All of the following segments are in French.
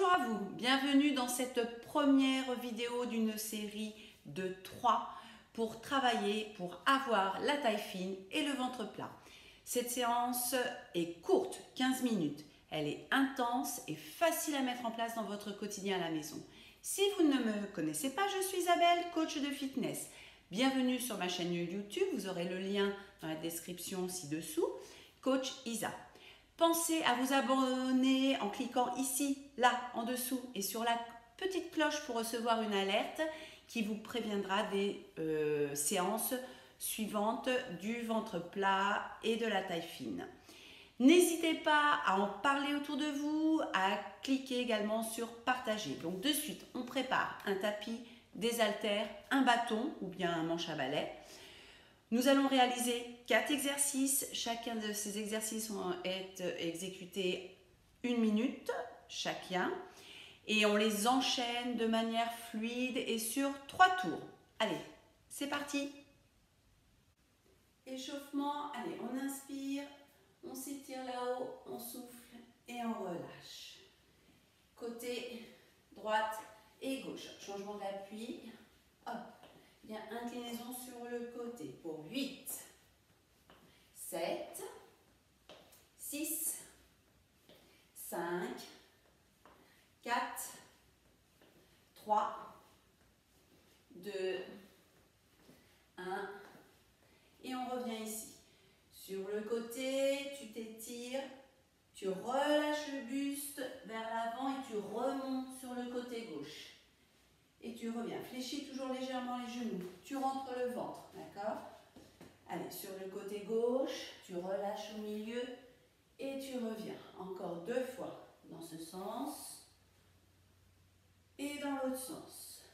Bonjour à vous, bienvenue dans cette première vidéo d'une série de 3 pour travailler, pour avoir la taille fine et le ventre plat. Cette séance est courte, 15 minutes. Elle est intense et facile à mettre en place dans votre quotidien à la maison. Si vous ne me connaissez pas, je suis Isabelle, coach de fitness. Bienvenue sur ma chaîne YouTube, vous aurez le lien dans la description ci-dessous, Coach Isa. Pensez à vous abonner en cliquant ici, là, en dessous et sur la petite cloche pour recevoir une alerte qui vous préviendra des séances suivantes du ventre plat et de la taille fine. N'hésitez pas à en parler autour de vous, à cliquer également sur partager. Donc de suite, on prépare un tapis, des haltères, un bâton ou bien un manche à balai. Nous allons réaliser 4 exercices. Chacun de ces exercices est exécuté 1 minute chacun. Et on les enchaîne de manière fluide et sur 3 tours. Allez, c'est parti. Échauffement, allez, on inspire, on s'étire là-haut, on souffle et on relâche. Côté droite et gauche. Changement d'appui. Hop. Bien, inclinaison sur le côté pour 8, 7, 6, 5, 4, 3, 2, 1 et on revient ici. Sur le côté, tu t'étires, tu relâches le buste vers l'avant et tu remontes sur le côté gauche. Et tu reviens, fléchis toujours légèrement les genoux, tu rentres le ventre, d'accord? Allez, sur le côté gauche, tu relâches au milieu et tu reviens. Encore 2 fois dans ce sens et dans l'autre sens.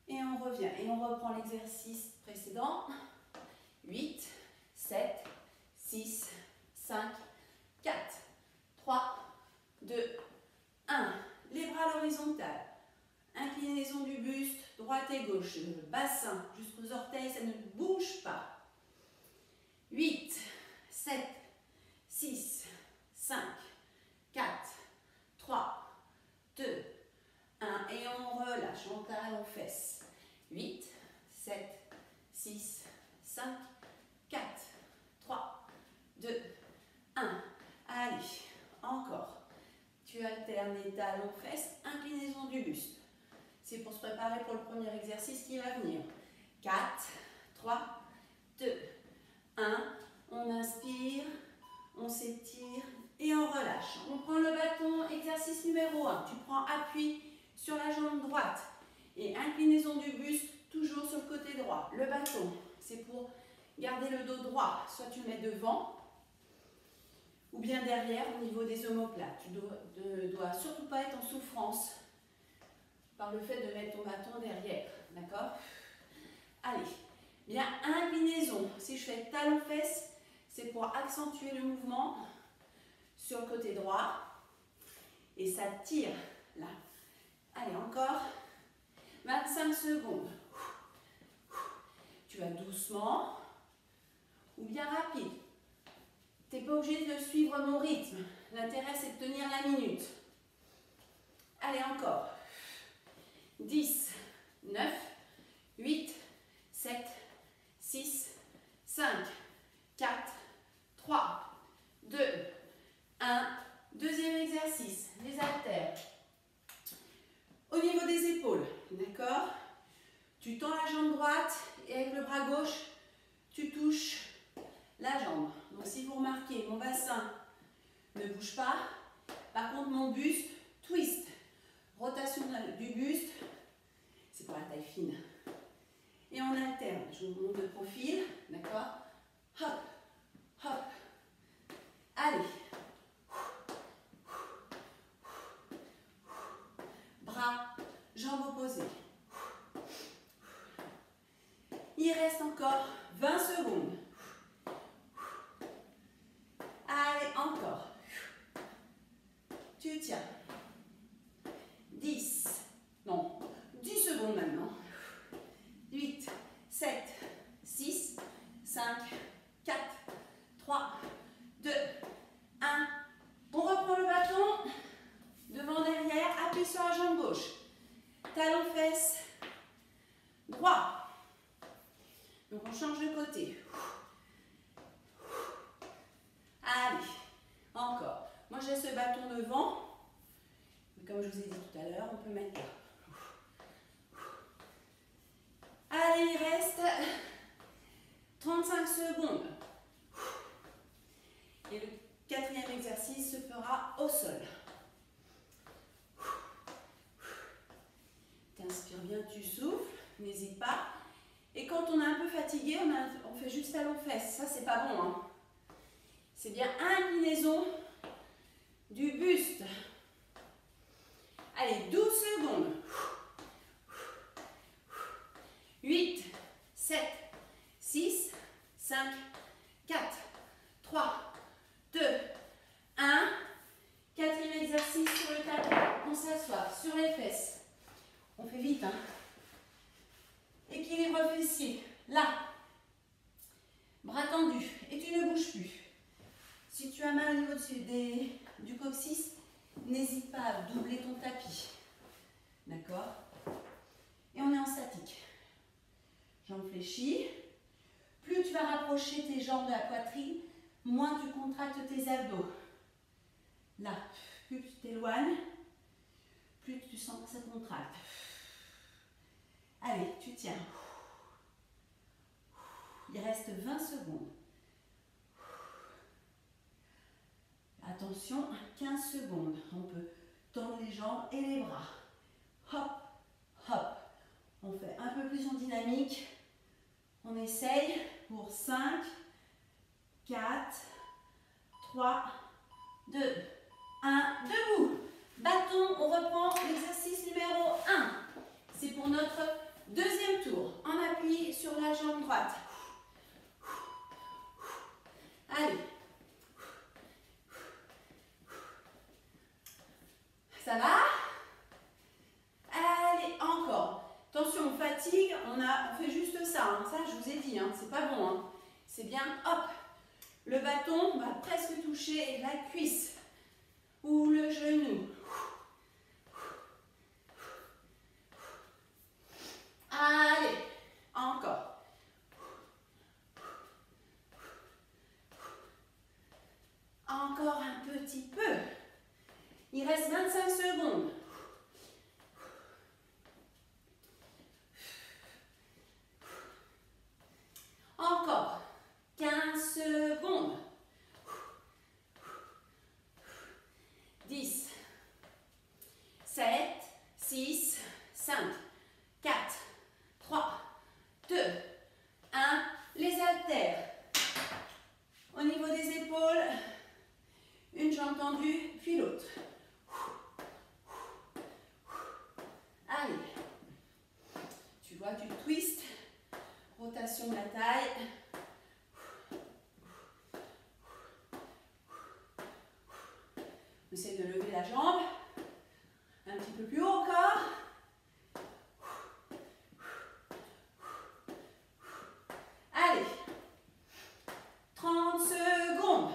Et on revient et on reprend l'exercice précédent. 8, 7, 6, 5, 4, 3, 2, 1. Les bras à l'horizontale. Inclinaison du buste, droite et gauche, le bassin jusqu'aux orteils, ça ne bouge pas. 8, 7, 6, 5, 4, 3, 2, 1. Et on relâche, on cale, on fesse. 8, 7, 6, 5, 4, 3, 2, 1. Allez, encore. Tu alternes les talons, fesses, inclinaison du buste. C'est pour se préparer pour le premier exercice qui va venir. 4, 3, 2, 1. On inspire, on s'étire et on relâche. On prend le bâton, exercice numéro 1. Tu prends appui sur la jambe droite et inclinaison du buste, toujours sur le côté droit. Le bâton, c'est pour garder le dos droit. Soit tu le mets devant ou bien derrière au niveau des omoplates. Tu ne dois surtout pas être en souffrance par le fait de mettre ton bâton derrière, d'accord? Allez, bien, inclinaison. Si je fais talon-fesse, c'est pour accentuer le mouvement sur le côté droit et ça tire là. Allez, encore 25 secondes. Tu vas doucement ou bien rapide. Tu n'es pas obligé de suivre mon rythme. L'intérêt, c'est de tenir la minute. Allez, encore. 10, 9, 8, 7, 6, 5, 4, 3, 2, 1. Deuxième exercice, les haltères. Au niveau des épaules, d'accord? Tu tends la jambe droite et avec le bras gauche, tu touches la jambe. Donc si vous remarquez, mon bassin ne bouge pas. Par contre, mon buste twist. Rotation du buste, c'est pour la taille fine. Et on alterne. Je vous montre de profil, d'accord? Hop, hop. Allez. Bras, jambes opposées. Il reste encore 20 secondes. Allez, encore. Tu tiens. 10, non, 10 secondes maintenant. 8, 7, 6, 5, on change de côté. Allez, encore. Moi, j'ai ce bâton devant. Comme je vous ai dit tout à l'heure, on peut mettre là. Allez, il reste 35 secondes. Et le quatrième exercice se fera au sol. Tu inspires bien, tu souffles, n'hésite pas. Et quand on est un peu fatigué, on fait juste talon fesses. Ça, c'est pas bon, hein. C'est bien inclinaison du buste. Allez, 12 secondes. 8, 7, 6, 5, 4, 3, 2, 1. Quatrième exercice sur le tapis. On s'assoit sur les fesses. On fait vite, hein. Équilibre fessier. Là. Bras tendus. Et tu ne bouges plus. Si tu as mal au niveau du coccyx, n'hésite pas à doubler ton tapis. D'accord? Et on est en statique. Jambes fléchies. Plus tu vas rapprocher tes jambes de la poitrine, moins tu contractes tes abdos. Là, plus tu t'éloignes, plus tu sens que ça contracte. Allez, tu tiens. Il reste 20 secondes. Attention, 15 secondes. On peut tendre les jambes et les bras. Hop, hop. On fait un peu plus en dynamique. On essaye pour 5, 4, 3, 2, 1. Debout. Bâton, on reprend l'exercice numéro 1. C'est pour notre deuxième tour. En appui sur la jambe droite. Allez. Ça va? Allez, encore. Attention, on fatigue, on fait juste ça. Hein. Ça, je vous ai dit, hein, c'est pas bon. Hein. C'est bien, hop. Le bâton va presque toucher la cuisse ou le genou. Allez, encore. Encore un petit peu. Il reste 25 secondes. Encore 15 secondes. 10, 7, 6, 5, 4, 3, 2, 1. Les haltères. Au niveau des épaules, une jambe tendue, puis l'autre. Allez. Tu vois, tu twists. Rotation de la taille. On essaie de lever la jambe. Un petit peu plus haut encore. Allez. 30 secondes.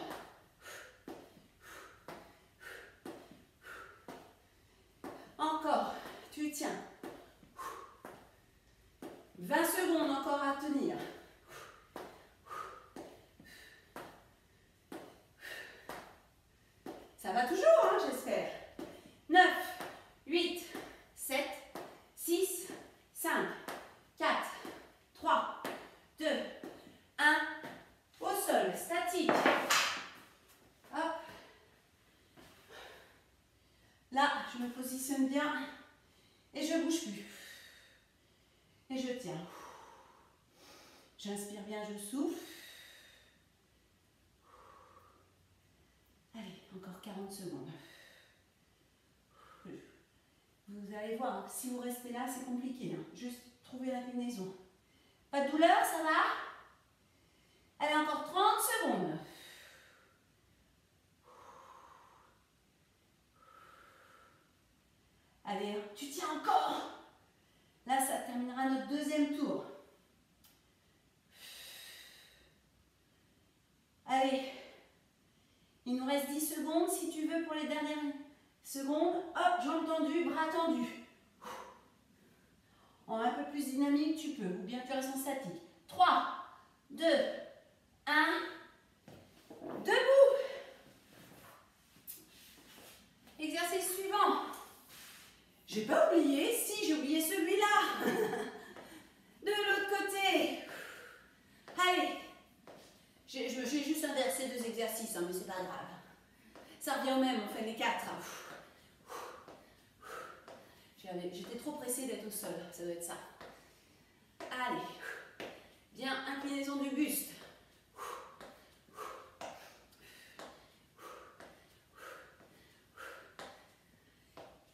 Encore. Tu tiens. 20 secondes encore à tenir. Ça va toujours, hein, j'espère. 9, 8, 7, 6, 5, 4, 3, 2, 1. Au sol, statique. Hop. Là, je me positionne bien et je ne bouge plus. Et je tiens. J'inspire bien, je souffle. Allez, encore 40 secondes. Vous allez voir, si vous restez là, c'est compliqué. Hein. Juste trouver l'inclinaison. Pas de douleur, ça va? Allez, encore 30 secondes. Allez, tu tiens encore. Là, ça terminera notre deuxième tour. Allez, il nous reste 10 secondes. Si tu veux, pour les dernières secondes, hop, jambes tendues, bras tendus. En un peu plus dynamique, tu peux, ou bien tu restes en statique. 3, 2, 1. Debout. Exercice suivant. J'ai pas oublié, si j'ai oublié celui-là. De l'autre côté. Allez. J'ai juste inversé 2 exercices, hein, mais c'est pas grave. Ça revient au même, on fait les 4. J'étais trop pressée d'être au sol, ça doit être ça. Allez. Bien, inclinaison du buste.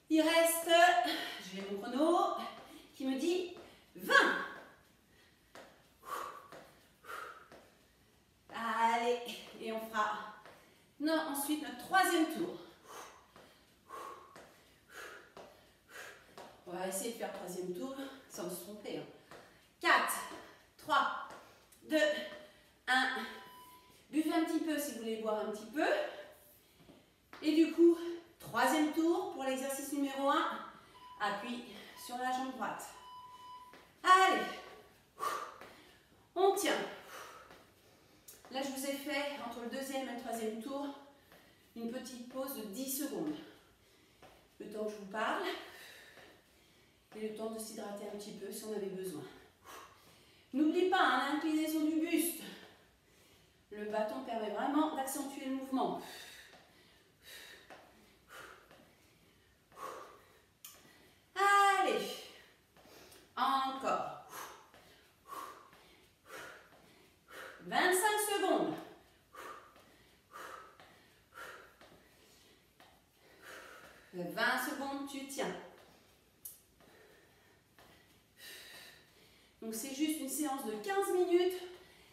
Il reste, j'ai mon chrono qui me dit 20. Allez, et on fera ensuite notre 3e tour. On va essayer de faire le 3e tour sans se tromper. 4, 3, 2, 1. Buvez un petit peu si vous voulez boire un petit peu. Et du coup, 3e tour pour l'exercice numéro 1. Appuie sur la jambe droite. Allez. On tient. Là, je vous ai fait, entre le 2e et le 3e tour, une petite pause de 10 secondes. Le temps que je vous parle. Et le temps de s'hydrater un petit peu si on avait besoin. N'oublie pas, hein, l'inclinaison du buste. Le bâton permet vraiment d'accentuer le mouvement. Allez. Encore. 25 secondes. 20 secondes, tu tiens. Donc c'est juste une séance de 15 minutes.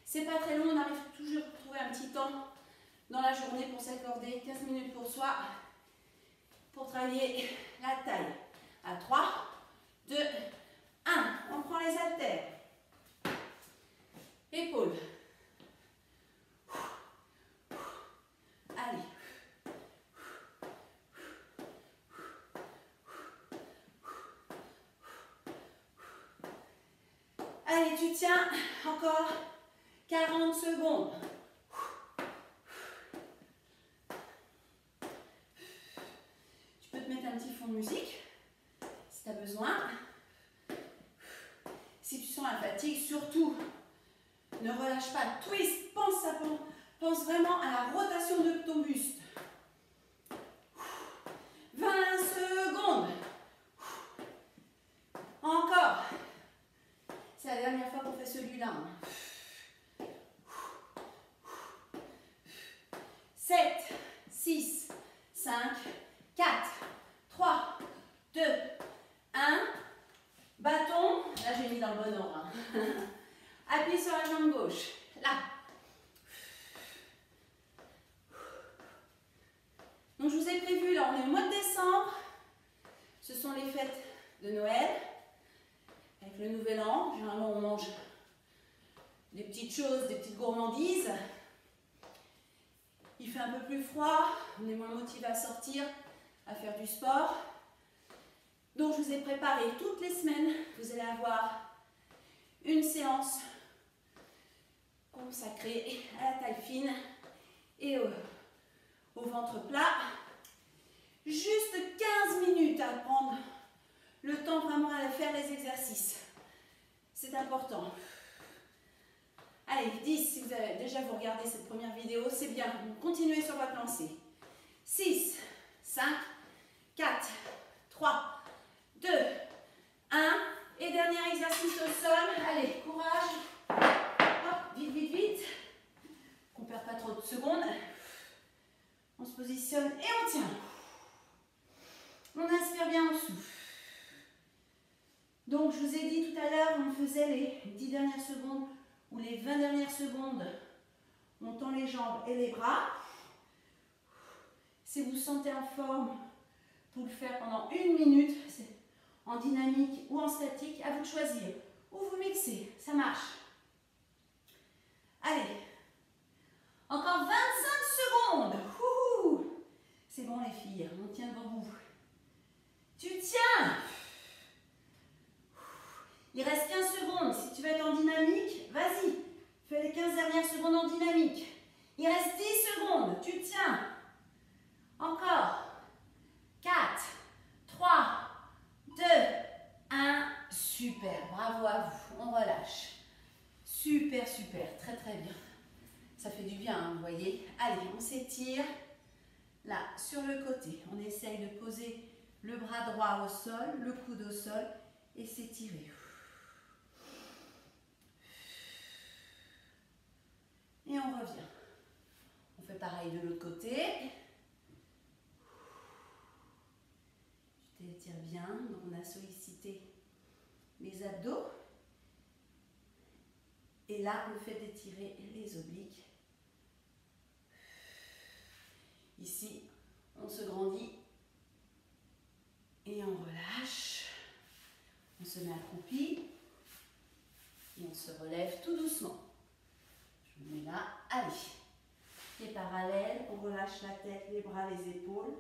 C'est pas très long, on arrive toujours à trouver un petit temps dans la journée pour s'accorder 15 minutes pour soi, pour travailler la taille. À 3, 2, 1. On prend les haltères. Épaules. Allez. Allez, tu tiens encore 40 secondes. Tu peux te mettre un petit fond de musique si tu as besoin. Si tu sens la fatigue, surtout, ne relâche pas. Twist, pense vraiment à la rotation de ton buste. 20 secondes. Encore. C'est la dernière fois qu'on fait celui-là. 7, 6, 5, 4, 3, 2, 1. Bâton. Là, j'ai mis dans le bon ordre. Appuie sur la jambe gauche. Là. Donc, je vous ai prévu, là, on est au mois de décembre. Ce sont les fêtes de Noël. Avec le nouvel an, généralement, on mange des petites choses, des petites gourmandises. Il fait un peu plus froid, on est moins motivé à sortir, à faire du sport. Donc, je vous ai préparé toutes les semaines. Vous allez avoir une séance consacrée à la taille fine et au ventre plat. Juste 15 minutes à prendre le temps vraiment à faire les exercices. C'est important. Allez, 10, si vous avez déjà regardé cette première vidéo, c'est bien. Continuez sur votre lancée. 6, 5, 4, 3, 2, 1. Et dernier exercice au sol. Allez, courage. Hop, vite, vite, vite. Qu'on ne perd pas trop de secondes. On se positionne et on tient. On inspire bien, on souffle. Donc, je vous ai dit tout à l'heure, on faisait les 10 dernières secondes ou les 20 dernières secondes. On tend les jambes et les bras. Si vous vous sentez en forme, pour le faire pendant 1 minute, en dynamique ou en statique, à vous de choisir. Ou vous mixez, ça marche. Allez. Encore 25 secondes. C'est bon les filles, on tient devant vous. Tu tiens. Il reste 15 secondes. Si tu veux être en dynamique, vas-y. Fais les 15 dernières secondes en dynamique. Il reste 10 secondes. Tu tiens. Encore. 4, 3, 2, 1. Super. Bravo à vous. On relâche. Super, super. Très, très bien. Ça fait du bien, hein, vous voyez. Allez, on s'étire. Là, sur le côté, on essaye de poser le bras droit au sol, le coude au sol et s'étirer. Et on revient. On fait pareil de l'autre côté. Tu t'étires bien. Donc on a sollicité les abdos. Et là, le fait d'étirer les obliques. Ici, on se grandit et on relâche. On se met accroupi et on se relève tout doucement. Je me mets là. Allez. Pieds parallèles, on relâche la tête, les bras, les épaules.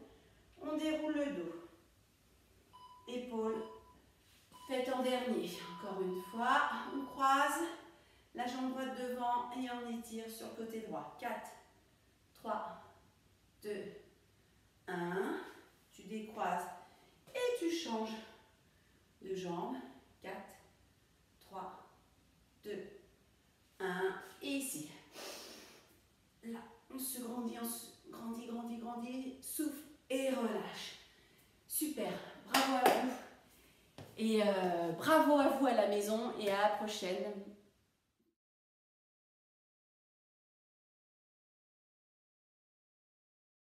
On déroule le dos. Épaules, tête en dernier. Encore une fois, on croise la jambe droite devant et on étire sur le côté droit. 4, 3, 2, 1. Tu décroises et tu changes de jambe. 4, 3, 2, 1. Et ici. Là, on se grandit, grandit. Souffle et relâche. Super. Bravo à vous. Et bravo à vous à la maison et à la prochaine.